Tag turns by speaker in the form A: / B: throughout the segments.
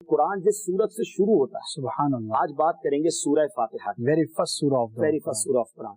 A: قرآن جس سورت سے شروع ہوتا ہے.
B: سبحان اللہ.
A: آج بات کریں گے سورہ فاتحہ کی.
B: ویری فرسٹ سورہ
A: آف قرآن.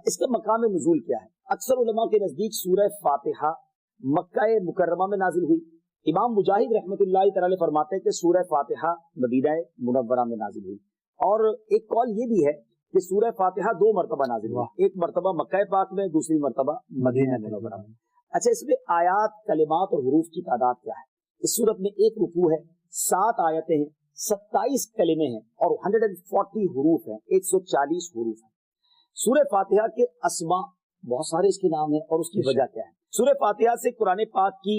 A: اس کا مقام نزول کیا ہے؟ اکثر علماء کے نزدیک سورہ فاتحہ مکہ مکرمہ میں نازل ہوئی. امام مجاہد رحمۃ اللہ تعالی فرماتے ہیں کہ سورہ فاتحہ مدینہ منورہ میں نازل ہوئی. اور ایک قول یہ بھی ہے کہ سورہ فاتحہ 2 مرتبہ نازل ہوئی. ایک مرتبہ مکہ پاک میں، دوسری مرتبہ مدینہ منورہ میں. اچھا، اس میں آیات، کلمات اور حروف کی تعداد کیا ہے؟ اس صورت میں 1 رکوع ہے، 7 آیتیں ہیں، 27 کلمے ہیں اور 140 حروف ہیں، 140 حروف ہیں. سورہ فاتحہ کے اسماء بہت سارے اس کے نام ہیں اور اس کی وجہ کیا ہے؟ سورہ فاتحہ سے قرآن پاک کی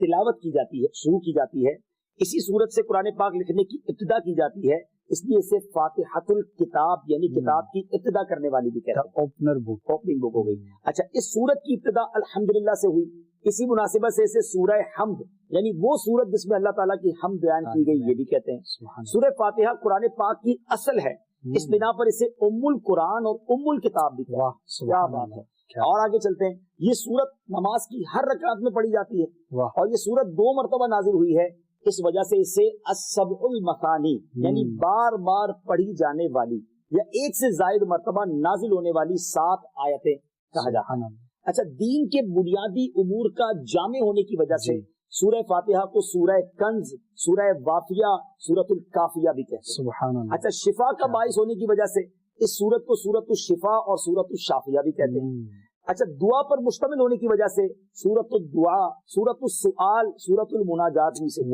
A: تلاوت کی جاتی ہے، شروع کی جاتی ہے. اسی صورت سے قرآن پاک لکھنے کی ابتدا کی جاتی ہے، اس لیے اسے فاتحۃ الکتاب یعنی کتاب کی ابتدا کرنے والی بھی کہتے ہیں. اوپننگ بک ہو گئی. اچھا، اس سورت کی ابتدا الحمدللہ سے ہوئی. اسی مناسبت سے اسے سورہ حمد یعنی وہ سورت جس میں اللہ تعالیٰ کی حمد بیان کی گئی یہ بھی کہتے ہیں. سورہ فاتحہ قرآن پاک کی اصل ہے، اس بنا پر اسے ام القرآن اور ام الکتاب بھی کہتے ہیں. کیا بات ہے. اور آگے چلتے ہیں. یہ سورت نماز کی ہر رکعت میں پڑھی جاتی ہے اور یہ سورت 2 مرتبہ نازل ہوئی ہے. اس وجہ سے اسے السبع المثانی یعنی بار بار پڑھی جانے والی یا ایک سے زائد مرتبہ نازل ہونے والی 7 آیتیں کہا جاتا ہے. اچھا، دین کے بنیادی امور کا جامع ہونے کی وجہ سے سورہ فاتحہ کو سورہ کنز، سورہ وافیہ، سورۃ الکافیہ بھی کہتے ہیں. اچھا، شفا کا باعث ہونے کی وجہ سے اس سورت کو سورۃ الشفا اور سورۃ الشافیہ بھی کہتے ہیں. اچھا، دعا پر مشتمل ہونے کی وجہ سے سورۃ الدعاء، سورۃ السؤال، سورۃ المناجات بھی سے.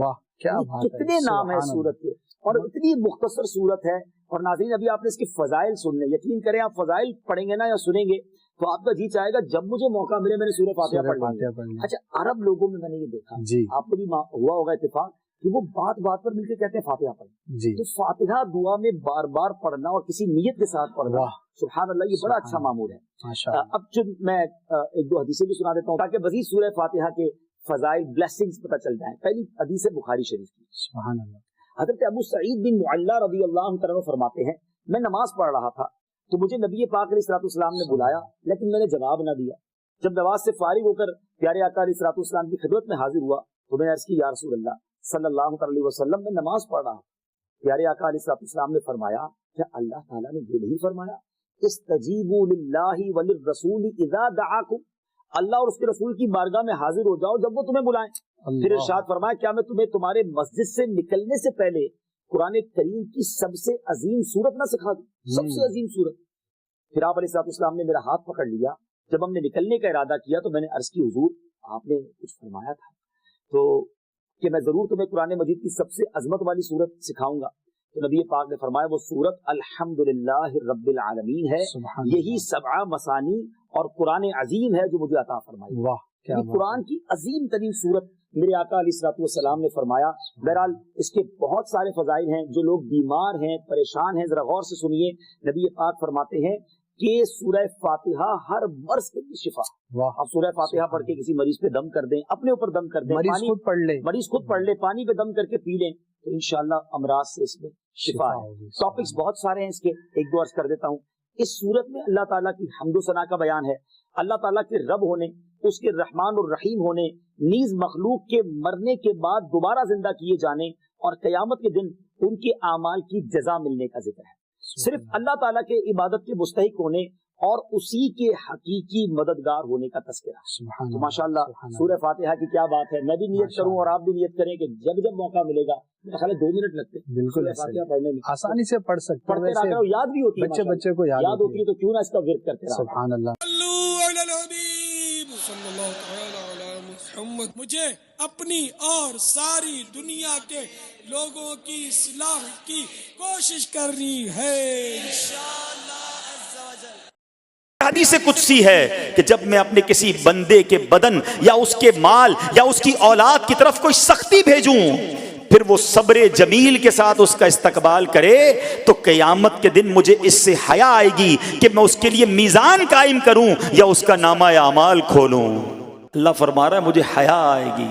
A: کتنے نام ہیں سورت کے اور اتنی مختصر سورت ہے. اور ناظرین، ابھی آپ نے اس کے فضائل سننے، یقین کریں آپ فضائل پڑھیں گے نا یا سنیں گے تو آپ کا جی چاہے گا جب مجھے موقع ملے میں نے سورہ فاتحہ پڑھ لی. اچھا، عرب لوگوں میں نے یہ دیکھا، آپ کو بھی ہوا ہوگا اتفاق کہ وہ بات بات پر مل کے کہتے ہیں فاتحہ پڑھ. تو فاتحہ دعا میں بار بار پڑھنا اور کسی نیت کے ساتھ پڑھنا، سبحان اللہ، یہ بڑا اچھا معمول ہے. اب میں 1-2 حدیثیں بھی سنا دیتا ہوں تاکہ مزید سورہ فاتحہ کے فضائل، بلیسنگز پتہ چل جائیں. پہلی حدیث بخاری شریف کی. سبحان اللہ. حضرت ابو سعید بن معلہ رضی اللہ عنہ فرماتے ہیں، میں نماز پڑھ رہا تھا تو مجھے نبی پاک علیہ الصلوۃ والسلام نے بلایا لیکن میں نے جواب نہ دیا. جب نماز سے فارغ ہو کر پیارے آقا علیہ الصلوۃ والسلام کی خدمت میں حاضر ہوا تو میں نے عرض کی، یا رسول اللہ صلی اللہ علیہ وسلم، میں نماز پڑھ رہا ہوں. پیارے آقا علیہ الصلوۃ والسلام نے فرمایا، کیا اللہ تعالیٰ نے یہ نہیں فرمایا استجیبوا للہ وللرسول اذا دعاکم، اللہ اور اس کے رسول کی بارگاہ میں حاضر ہو جاؤ جب وہ تمہیں بلائیں. پھر ارشاد فرمایا، کیا میں تمہیں تمہارے مسجد سے نکلنے سے پہلے قرآن کریم کی سب سے عظیم سورت نہ سکھا دوں؟ سب سے عظیم سورت. پھر آپ علیہ الصلوۃ والسلام نے میرا ہاتھ پکڑ لیا. جب ہم نے نکلنے کا ارادہ کیا تو میں نے عرض کی، حضور آپ نے کچھ فرمایا تھا تو کہ میں ضرور تمہیں قرآن مجید کی سب سے عظمت والی سورت سکھاؤں گا. تو نبی پاک نے فرمایا وہ سورت الحمدللہ رب العالمین ہے، یہی 7 مثانی اور قرآن عظیم ہے جو مجھے عطا فرمائی. یہ قرآن کی عظیم ترین سورت میرے آقا علیہ الصلوۃ والسلام نے فرمایا. بہرحال اس کے بہت سارے فضائل ہیں. جو لوگ بیمار ہیں، پریشان ہیں، ذرا غور سے سنیے. نبی پاک فرماتے ہیں کہ سورہ فاتحہ ہر مرض کے لیے شفا. اب سورہ فاتحہ پڑھ کے کسی مریض پہ دم کر دیں، اپنے اوپر دم کر دیں، مریض خود پڑھ لے، پانی پہ دم کر کے پی لیں تو انشاءاللہ امراض سے اس میں شفا ہے. ٹاپکس بہت سارے ہیں اس کے، 1-2 عرض کر دیتا ہوں. اس سورت میں اللہ تعالیٰ کی حمد و ثنا کا بیان ہے، اللہ تعالیٰ کے رب ہونے، اس کے رحمان الرحیم ہونے، نیز مخلوق کے مرنے کے بعد دوبارہ زندہ کیے جانے اور قیامت کے دن ان کے اعمال کی جزا ملنے کا ذکر ہے. صرف اللہ تعالیٰ کے عبادت کے مستحق ہونے اور اسی کے حقیقی مددگار ہونے کا تذکرہ. تو ماشاءاللہ سورہ فاتحہ کی کیا بات ہے. میں بھی نیت کروں اور آپ بھی نیت کریں کہ جب جب موقع ملے گا، میرا خیال ہے 2 منٹ لگتے ہیں بالکل فاتحہ پڑھنے میں، آسانی سے پڑھ سکتے ہیں، یاد بھی ہوتی ہے، بچے کو یاد ہوتی ہے، تو کیوں نہ اس کا ورد کرتے رہیں. سبحان اللہ.
C: مجھے اپنی اور ساری دنیا کے لوگوں کی اصلاح کی کوشش کرنی ہے انشاءاللہ عز و جل.
D: حدیث قدسی ہے کہ جب میں اپنے کسی بندے کے بدن یا اس کے مال یا اس کی اولاد کی طرف کوئی سختی بھیجوں پھر وہ صبر جمیل کے ساتھ اس کا استقبال کرے تو قیامت کے دن مجھے اس سے حیا آئے گی کہ میں اس کے لیے میزان قائم کروں یا اس کا نامہ اعمال کھولوں. اللہ فرما رہا ہے مجھے حیا آئے گی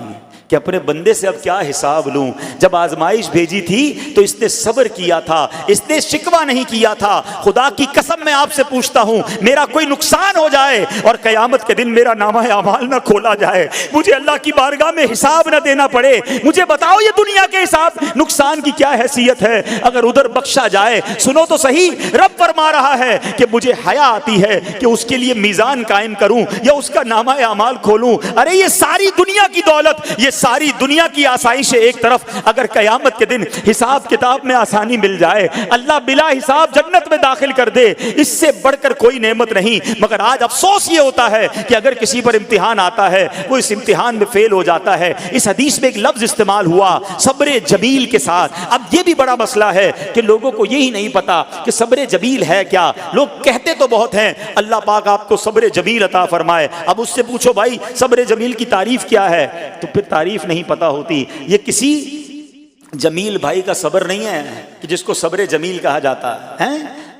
D: کہ اپنے بندے سے اب کیا حساب لوں. جب آزمائش بھیجی تھی تو اس نے صبر کیا تھا, اس نے شکوہ نہیں کیا تھا. خدا کی قسم میں آپ سے پوچھتا ہوں, میرا کوئی نقصان ہو جائے اور قیامت کے دن میرا نامہ اعمال نہ کھولا جائے, مجھے اللہ کی بارگاہ میں حساب نہ دینا پڑے, مجھے بتاؤ یہ دنیا کے حساب نقصان کی کیا حیثیت ہے اگر ادھر بخشا جائے. سنو تو صحیح, رب فرما رہا ہے کہ مجھے حیا آتی ہے کہ اس کے لیے میزان قائم کروں یا اس کا نامہ اعمال کھولوں. ارے یہ ساری دنیا کی دولت, یہ ساری دنیا کی آسائشیں ایک طرف, اگر قیامت کے دن حساب کتاب میں آسانی مل جائے, اللہ بلا حساب جنت میں داخل کر دے, اس سے بڑھ کر کوئی نعمت نہیں. مگر آج افسوس یہ ہوتا ہے کہ اگر کسی پر امتحان آتا ہے, وہ اس امتحان میں فیل ہو جاتا ہے. اس حدیث میں ایک لفظ استعمال ہوا صبر جمیل کے ساتھ. اب یہ بھی بڑا مسئلہ ہے کہ لوگوں کو یہی نہیں پتا کہ صبر جمیل ہے کیا. لوگ کہتے تو بہت ہیں, اللہ پاک آپ کو صبر جمیل عطا فرمائے. اب اس سے پوچھو بھائی صبر جمیل کی تعریف کیا ہے, تو پھر تعریف نہیں پتا ہوتی. یہ کسی جمیل بھائی کا صبر نہیں ہے کہ جس کو صبر جمیل کہا جاتا ہے.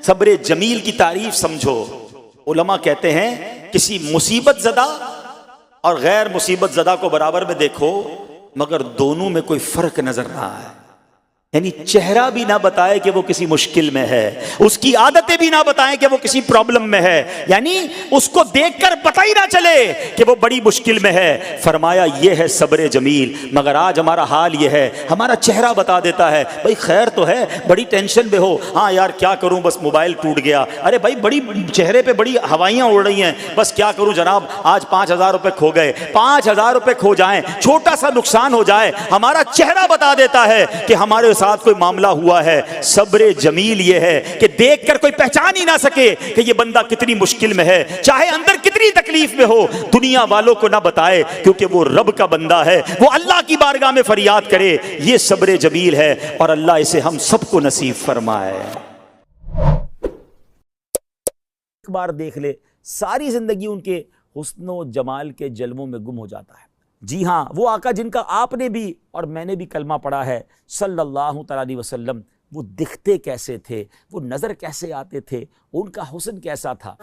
D: صبر جمیل کی تعریف سمجھو. علماء کہتے ہیں کسی مصیبت زدہ اور غیر مصیبت زدہ کو برابر میں دیکھو, مگر دونوں میں کوئی فرق نظر نہ آئے. یعنی چہرہ بھی نہ بتائے کہ وہ کسی مشکل میں ہے, اس کی عادتیں بھی نہ بتائیں کہ وہ کسی پرابلم میں ہے, یعنی اس کو دیکھ کر پتہ ہی نہ چلے کہ وہ بڑی مشکل میں ہے. فرمایا یہ ہے صبر جمیل. مگر آج ہمارا حال یہ ہے, ہمارا چہرہ بتا دیتا ہے بھائی خیر تو ہے, بڑی ٹینشن میں ہو, ہاں یار کیا کروں بس موبائل ٹوٹ گیا, ارے بھائی بڑی چہرے پہ بڑی ہوائیاں اڑ رہی ہیں, بس کیا کروں جناب آج 5,000 روپے کھو گئے. 5,000 روپے کھو جائیں, چھوٹا سا نقصان ہو جائے, ہمارا چہرہ بتا دیتا ہے کہ ہمارے ساتھ کوئی معاملہ ہوا ہے. صبر جمیل یہ ہے کہ دیکھ کر کوئی پہچان ہی نہ سکے کہ یہ بندہ کتنی مشکل میں ہے, چاہے اندر کتنی تکلیف میں ہو, دنیا والوں کو نہ بتائے کیونکہ وہ رب کا بندہ ہے, وہ اللہ کی بارگاہ میں فریاد کرے. یہ صبر جمیل ہے اور اللہ اسے ہم سب کو نصیب فرمائے. ایک بار دیکھ لے, ساری زندگی ان کے حسن و جمال کے جلووں میں گم ہو جاتا ہے. جی ہاں, وہ آقا جن کا آپ نے بھی اور میں نے بھی کلمہ پڑھا ہے صلی اللہ تعالیٰ علیہ وسلم, وہ دکھتے کیسے تھے, وہ نظر کیسے آتے تھے, ان کا حسن کیسا تھا.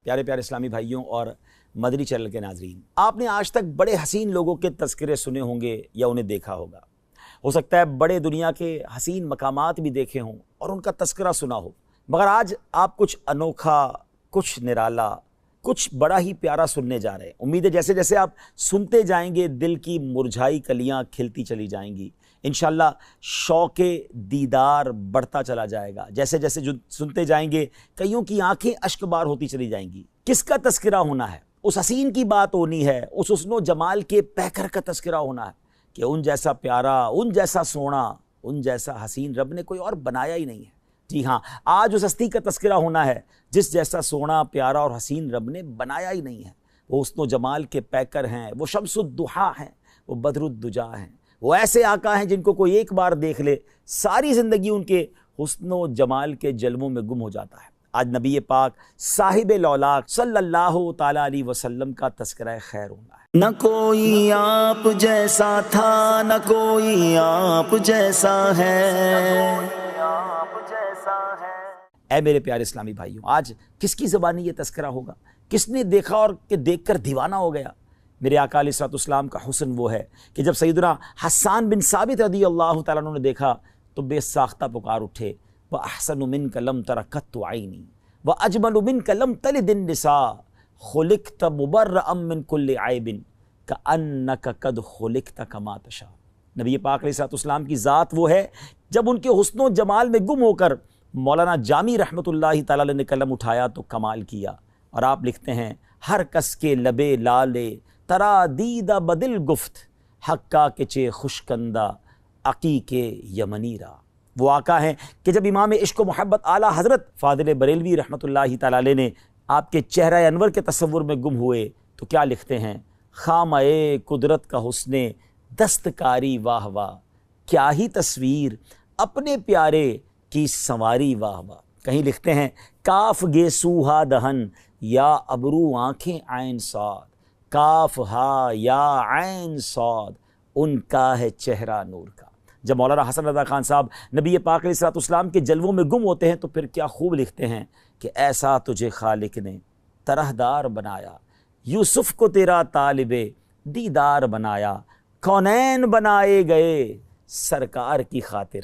D: پیارے پیارے اسلامی بھائیوں اور مدنی چینل کے ناظرین, آپ نے آج تک بڑے حسین لوگوں کے تذکرے سنے ہوں گے یا انہیں دیکھا ہوگا. ہو سکتا ہے بڑے دنیا کے حسین مقامات بھی دیکھے ہوں اور ان کا تذکرہ سنا ہو, مگر آج آپ کچھ انوکھا, کچھ نرالا, کچھ بڑا ہی پیارا سننے جا رہے ہیں. امید ہے جیسے جیسے آپ سنتے جائیں گے دل کی مرجھائی کلیاں کھلتی چلی جائیں گی, انشاءاللہ شوق دیدار بڑھتا چلا جائے گا. جیسے جیسے جو سنتے جائیں گے کئیوں کی آنکھیں اشک بار ہوتی چلی جائیں گی. کس کا تذکرہ ہونا ہے؟ اس حسین کی بات ہونی ہے, اس حسن و جمال کے پیکر کا تذکرہ ہونا ہے کہ ان جیسا پیارا, ان جیسا سونا, ان جیسا حسین رب نے کوئی اور بنایا ہی نہیں ہے. جی ہاں, آج اس ہستی کا تذکرہ ہونا ہے جس جیسا سونا, پیارا اور حسین رب نے بنایا ہی نہیں ہے. وہ حسن و جمال کے پیکر ہیں, وہ شمس الضحیٰ ہیں, وہ بدر الدجا ہیں, وہ ایسے آقا ہیں جن کو کوئی ایک بار دیکھ لے ساری زندگی ان کے حسن و جمال کے جلووں میں گم ہو جاتا ہے. آج نبی پاک صاحب لولاک صلی اللہ تعالیٰ علیہ وسلم کا تذکرہ خیر ہونا ہے.
B: نہ کوئی آپ جیسا تھا, نہ کوئی آپ جیسا ہے.
A: اے میرے پیارے اسلامی بھائیوں, آج کس کی زبانی یہ تذکرہ ہوگا؟ کس نے دیکھا اور کہ دیکھ کر دیوانہ ہو گیا؟ میرے آقا علیہ الصلوۃ والسلام کا حسن وہ ہے کہ جب سیدنا حسان بن ثابت رضی اللہ تعالیٰ عنہ نے دیکھا تو بے ساختہ پکار اٹھے, وَأَحْسَنُ مِنْكَ لَمْ تَرَ قَطُّ عَيْنِي وَأَجْمَلُ مِنْكَ لَمْ تَلِدِ النِّسَاءُ خُلِقْتَ مُبَرَّأً مِنْ كُلِّ عَيْبٍ كَأَنَّكَ قَدْ خُلِقْتَ كَمَا تَشَاءُ. نبی پاک علیہ الصلوۃ والسلام کی ذات وہ ہے, جب ان کے حسن و جمال میں گم ہو کر مولانا جامی رحمۃ اللہ تعالیٰ علیہ نے قلم اٹھایا تو کمال کیا. اور آپ لکھتے ہیں, ہر کس کے لبے لالے ترا دیدہ بدل گفت, حقا کے چے خوشکندہ عقیق یمنی را. وہ آقا ہیں کہ جب امام عشق و محبت اعلیٰ حضرت فاضل بریلوی رحمۃ اللہ تعالیٰ علیہ نے آپ کے چہرہ انور کے تصور میں گم ہوئے تو کیا لکھتے ہیں, خامہ قدرت کا حسن دستکاری واہ واہ, کیا ہی تصویر اپنے پیارے کی سنواری واہ واہ. کہیں لکھتے ہیں, کاف گے سوہا دہن یا ابرو آنکھیں عین صاد, کاف ہا یا عین صاد, ان کا ہے چہرہ نور کا.
D: جب مولانا حسن رضا خان صاحب نبی پاک علیہ الصلوۃ والسلام کے جلووں میں گم ہوتے ہیں تو پھر کیا خوب لکھتے ہیں کہ ایسا تجھے خالق نے طرحدار بنایا، یوسف کو تیرا طالب دیدار بنایا، کونین بنائے گئے سرکار کی خاطر،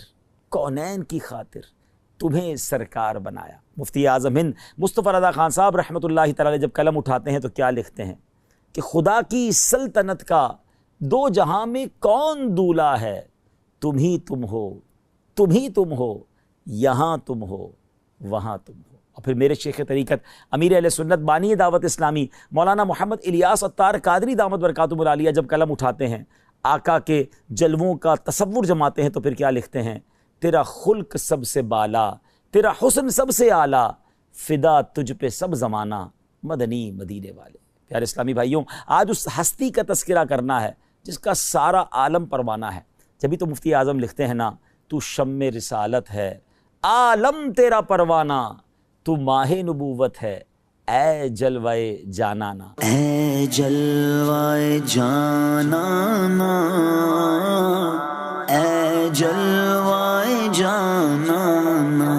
D: کونین کی خاطر تمہیں سرکار بنایا۔ مفتی اعظم ہند مصطفیٰ رضا خان صاحب رحمۃ اللہ تعالی علیہ جب قلم اٹھاتے ہیں تو کیا لکھتے ہیں کہ خدا کی سلطنت کا دو جہاں میں کون دولا ہے، تم ہی تم ہو، تم ہی تم ہو، یہاں تم ہو، وہاں تم ہو۔ اور پھر میرے شیخ طریقت امیر اہل سنت بانی دعوت اسلامی مولانا محمد الیاس عطار قادری دامت برکاتہ العالیہ جب قلم اٹھاتے ہیں، آقا کے جلووں کا تصور جماتے ہیں تو پھر کیا لکھتے ہیں، تیرا خلق سب سے بالا، تیرا حسن سب سے اعلیٰ، فدا تجھ پہ سب زمانہ، مدنی مدینے والے۔ پیارے اسلامی بھائیوں، آج اس ہستی کا تذکرہ کرنا ہے جس کا سارا عالم پروانہ ہے۔ جبھی تو مفتی اعظم لکھتے ہیں نا، تو شم رسالت ہے عالم تیرا پروانہ، تو ماہ نبوت ہے اے جلوائے جانانا،
B: اے جلوائے جانانا، اے جلوائے جانانا۔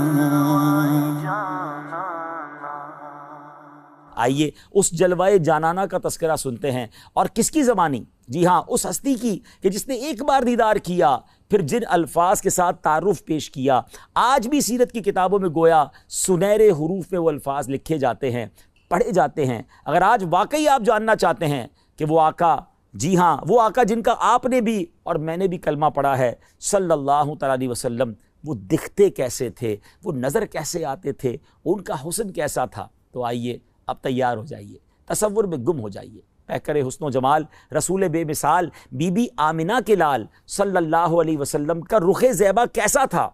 D: آئیے اس جلوائے جانانا کا تذکرہ سنتے ہیں، اور کس کی زبانی؟ جی ہاں، اس ہستی کی کہ جس نے ایک بار دیدار کیا، پھر جن الفاظ کے ساتھ تعارف پیش کیا۔ آج بھی سیرت کی کتابوں میں گویا سنہرے حروف میں وہ الفاظ لکھے جاتے ہیں، پڑھے جاتے ہیں۔ اگر آج واقعی آپ جاننا چاہتے ہیں کہ وہ آقا، جی ہاں وہ آقا جن کا آپ نے بھی اور میں نے بھی کلمہ پڑھا ہے صلی اللہ تعالیٰ علیہ وسلم، وہ دکھتے کیسے تھے، وہ نظر کیسے آتے تھے، ان کا حسن کیسا تھا، تو آئیے اب تیار ہو جائیے، تصور میں گم ہو جائیے۔ پیکر حسن و جمال رسول بے مثال بی بی آمنہ کے لال صلی اللہ علیہ وسلم کا رخ زیبا کیسا تھا،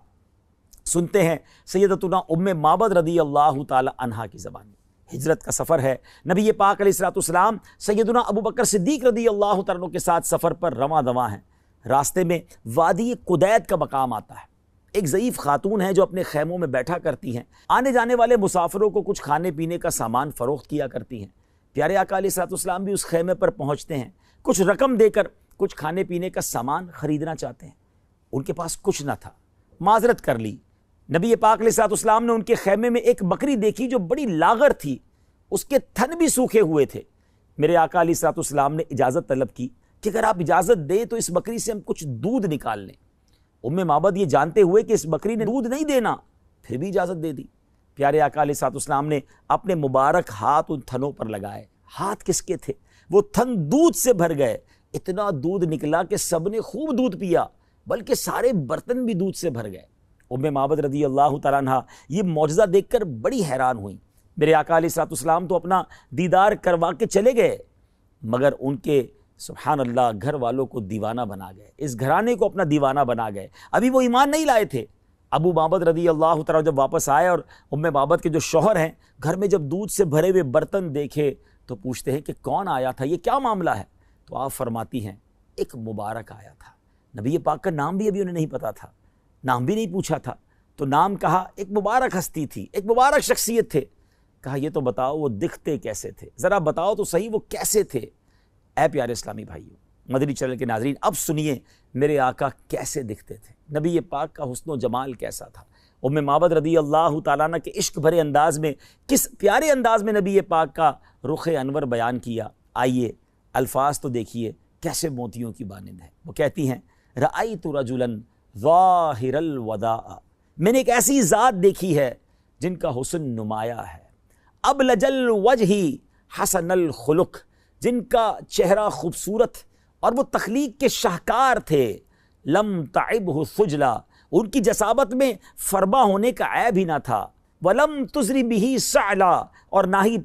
D: سنتے ہیں سیدتنا ام معبد رضی اللہ تعالی عنہا کی زبان میں۔ ہجرت کا سفر ہے، نبی پاک علیہ الصلوۃ والسلام سیدنا ابو بکر صدیق رضی اللہ تعالیٰ عنہ کے ساتھ سفر پر رواں دواں ہیں۔ راستے میں وادی قدید کا مقام آتا ہے، ایک ضعیف خاتون ہے جو اپنے خیموں میں بیٹھا کرتی ہیں، آنے جانے والے مسافروں کو کچھ کھانے پینے کا سامان فروخت کیا کرتی ہیں۔ پیارے آقا علیہ الصلوۃ والسلام بھی اس خیمے پر پہنچتے ہیں، کچھ رقم دے کر کچھ کھانے پینے کا سامان خریدنا چاہتے ہیں۔ ان کے پاس کچھ نہ تھا، معذرت کر لی۔ نبی پاک علیہ الصلوۃ والسلام نے ان کے خیمے میں ایک بکری دیکھی جو بڑی لاغر تھی، اس کے تھن بھی سوکھے ہوئے تھے۔ میرے آقا علیہ الصلوۃ والسلام نے اجازت طلب کی کہ اگر آپ اجازت دیں تو اس بکری سے ہم کچھ دودھ نکال لیں۔ ام معبد یہ جانتے ہوئے کہ اس بکری نے دودھ نہیں دینا، پھر بھی اجازت دے دی۔ پیارے آقا علیہ الصلوۃ والسلام نے اپنے مبارک ہاتھ ان تھنوں پر لگائے۔ ہاتھ کس کے تھے؟ وہ تھن دودھ سے بھر گئے، اتنا دودھ نکلا کہ سب نے خوب دودھ پیا، بلکہ سارے برتن بھی دودھ سے بھر گئے۔ ام معبد رضی اللہ تعالیٰ عنہ یہ معجزہ دیکھ کر بڑی حیران ہوئیں۔ میرے آقا علیہ الصلوۃ والسلام تو اپنا دیدار کروا کے چلے گئے، مگر ان کے سبحان اللہ گھر والوں کو دیوانہ بنا گئے، اس گھرانے کو اپنا دیوانہ بنا گئے۔ ابھی وہ ایمان نہیں لائے تھے۔ ابو معبد رضی اللہ تعالیٰ جب واپس آئے اور ام معبد کے جو شوہر ہیں گھر میں جب دودھ سے بھرے ہوئے برتن دیکھے تو پوچھتے ہیں کہ کون آیا تھا، یہ کیا معاملہ ہے؟ تو آپ فرماتی ہیں ایک مبارک آیا تھا۔ نبی پاک کا نام بھی ابھی انہیں نہیں پتا تھا، نام بھی نہیں پوچھا تھا، تو نام کہا، ایک مبارک ہستی تھی، ایک مبارک شخصیت تھے۔ کہا یہ تو بتاؤ وہ دکھتے کیسے تھے، ذرا بتاؤ تو صحیح وہ کیسے تھے۔ اے پیارے اسلامی بھائیوں، مدنی چینل کے ناظرین، اب سنیے میرے آقا کیسے دکھتے تھے، نبی پاک کا حسن و جمال کیسا تھا۔ ام معبد رضی اللہ تعالیٰ عنہ کے عشق بھرے انداز میں کس پیارے انداز میں نبی پاک کا رخ انور بیان کیا۔ آئیے الفاظ تو دیکھیے کیسے موتیوں کی مانند ہے۔ وہ کہتی ہیں رأیت رجلا ظاہر الوداع، میں نے ایک ایسی ذات دیکھی ہے جن کا حسن نمایاں ہے، ابلج الوجہ حسن الخلق، جن کا چہرہ خوبصورت اور وہ تخلیق کے شاہکار تھے، لم تعبہ خجلا، ان کی جسابت میں فربا ہونے کا عیب ہی نہ تھا، ولم تزری بہ سعلا، اور نہ ہی